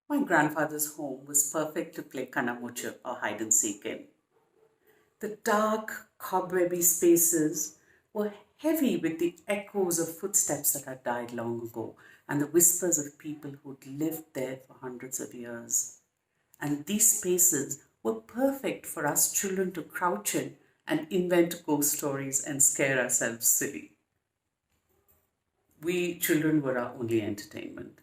My grandfather's home was perfect to play kanamuchu or hide and seek in. The dark, cobwebby spaces were heavy with the echoes of footsteps that had died long ago and the whispers of people who'd lived there for hundreds of years. And these spaces were perfect for us children to crouch in and invent ghost stories and scare ourselves silly. We children were our only entertainment.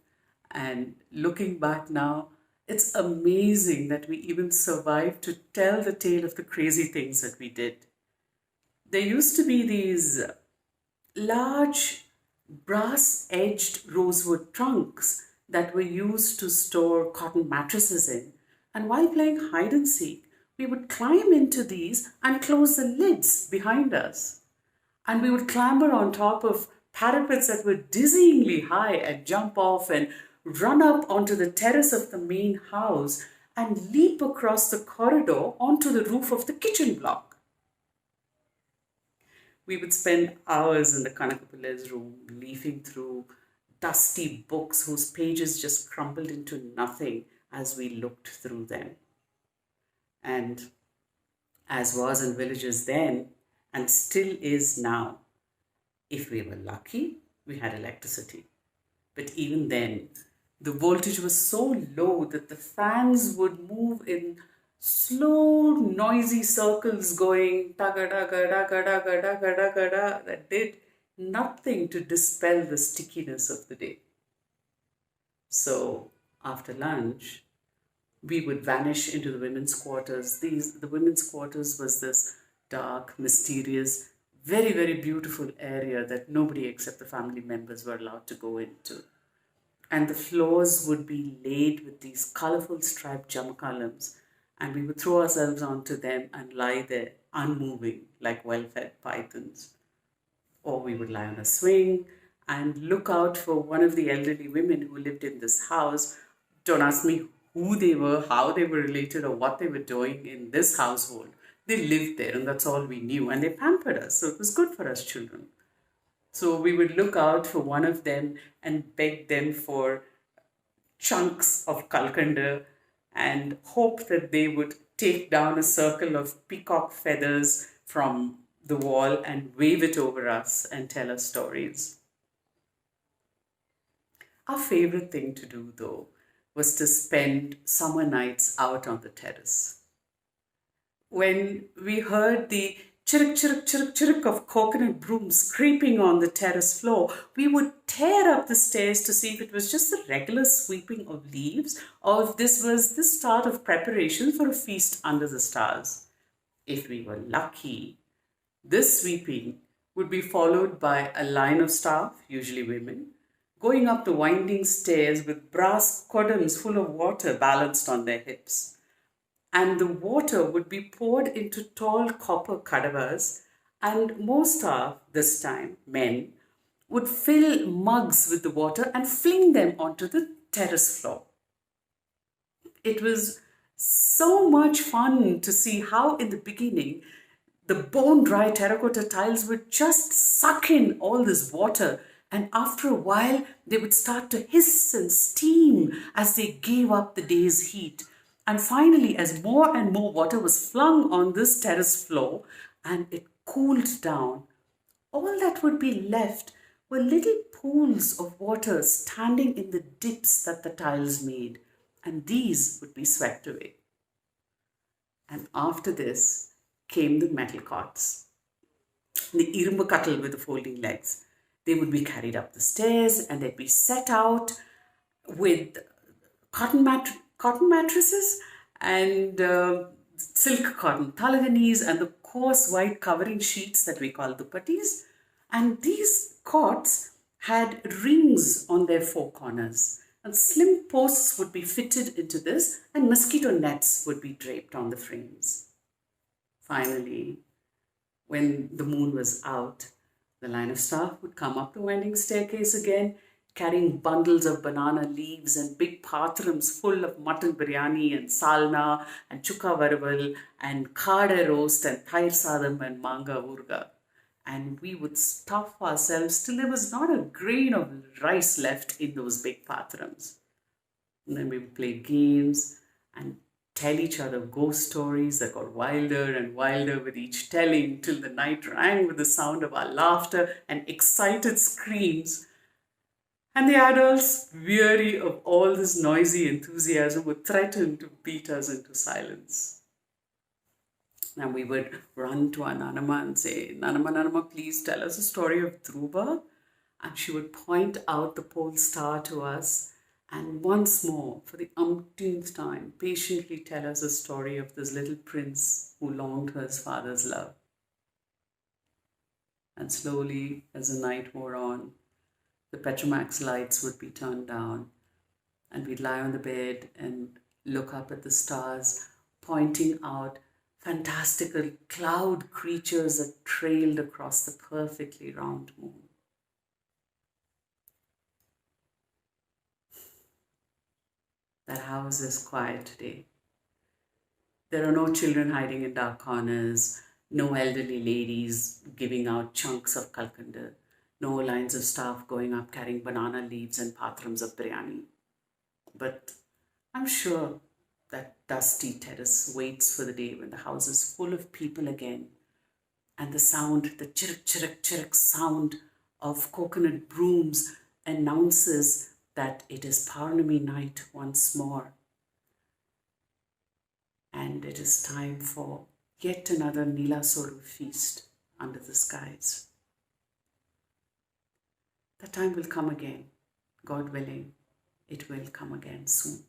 And looking back now, it's amazing that we even survived to tell the tale of the crazy things that we did. There used to be these large brass edged rosewood trunks that were used to store cotton mattresses in. And while playing hide and seek, we would climb into these and close the lids behind us. And we would clamber on top of parapets that were dizzyingly high and jump off and run up onto the terrace of the main house and leap across the corridor onto the roof of the kitchen block. We would spend hours in the Kanakapilla's room leafing through dusty books whose pages just crumbled into nothing as we looked through them. And as was in villages then, and still is now, if we were lucky, we had electricity. But even then, the voltage was so low that the fans would move in slow, noisy circles going taga-daga-daga-daga-daga-daga-da that did nothing to dispel the stickiness of the day. So after lunch, we would vanish into the women's quarters. The women's quarters was this dark, mysterious, very, very beautiful area that nobody except the family members were allowed to go into. And the floors would be laid with these colorful striped jamakalams, and we would throw ourselves onto them and lie there unmoving like well-fed pythons. Or we would lie on a swing and look out for one of the elderly women who lived in this house. Don't ask me who they were, how they were related, or what they were doing in this household. They lived there, and that's all we knew. And they pampered us, so it was good for us children. So we would look out for one of them and beg them for chunks of kalkanda and hope that they would take down a circle of peacock feathers from the wall and wave it over us and tell us stories. Our favorite thing to do, though, was to spend summer nights out on the terrace. When we heard the chiruk, chiruk, chiruk, chiruk of coconut brooms scraping on the terrace floor, we would tear up the stairs to see if it was just a regular sweeping of leaves or if this was the start of preparation for a feast under the stars. If we were lucky, this sweeping would be followed by a line of staff, usually women, going up the winding stairs with brass kodams full of water balanced on their hips. And the water would be poured into tall copper kadavas, and more staff, this time men, would fill mugs with the water and fling them onto the terrace floor. It was so much fun to see how in the beginning the bone-dry terracotta tiles would just suck in all this water, and after a while they would start to hiss and steam as they gave up the day's heat. And finally, as more and more water was flung on this terrace floor and it cooled down, all that would be left were little pools of water standing in the dips that the tiles made, and these would be swept away. And after this came the metal cots, the irumbu cuttle with the folding legs. They would be carried up the stairs and they'd be set out with cotton mattresses and silk cotton talaganis and the coarse white covering sheets that we call dupattis. And these cots had rings on their four corners. And slim posts would be fitted into this, and mosquito nets would be draped on the frames. Finally, when the moon was out, the line of staff would come up the winding staircase again, carrying bundles of banana leaves and big patrams full of mutton biryani and salna and chukka varaval and khade roast and thair sadam and manga urga. And we would stuff ourselves till there was not a grain of rice left in those big patrams. And then we would play games and tell each other ghost stories that got wilder and wilder with each telling till the night rang with the sound of our laughter and excited screams. And the adults, weary of all this noisy enthusiasm, would threaten to beat us into silence. And we would run to our Nanama and say, Nanama, Nanama, please tell us a story of Dhruva. And she would point out the pole star to us and once more, for the umpteenth time, patiently tell us a story of this little prince who longed for his father's love. And slowly, as the night wore on, the Petromax lights would be turned down, and we'd lie on the bed and look up at the stars, pointing out fantastical cloud creatures that trailed across the perfectly round moon. That house is quiet today. There are no children hiding in dark corners, no elderly ladies giving out chunks of kalkanda, no lines of staff going up carrying banana leaves and patrams of biryani. But I'm sure that dusty terrace waits for the day when the house is full of people again, and the sound, the chirk, chirk, chirk sound of coconut brooms announces that it is Purnami night once more. And it is time for yet another Nila Soru feast under the skies. The time will come again. God willing, it will come again soon.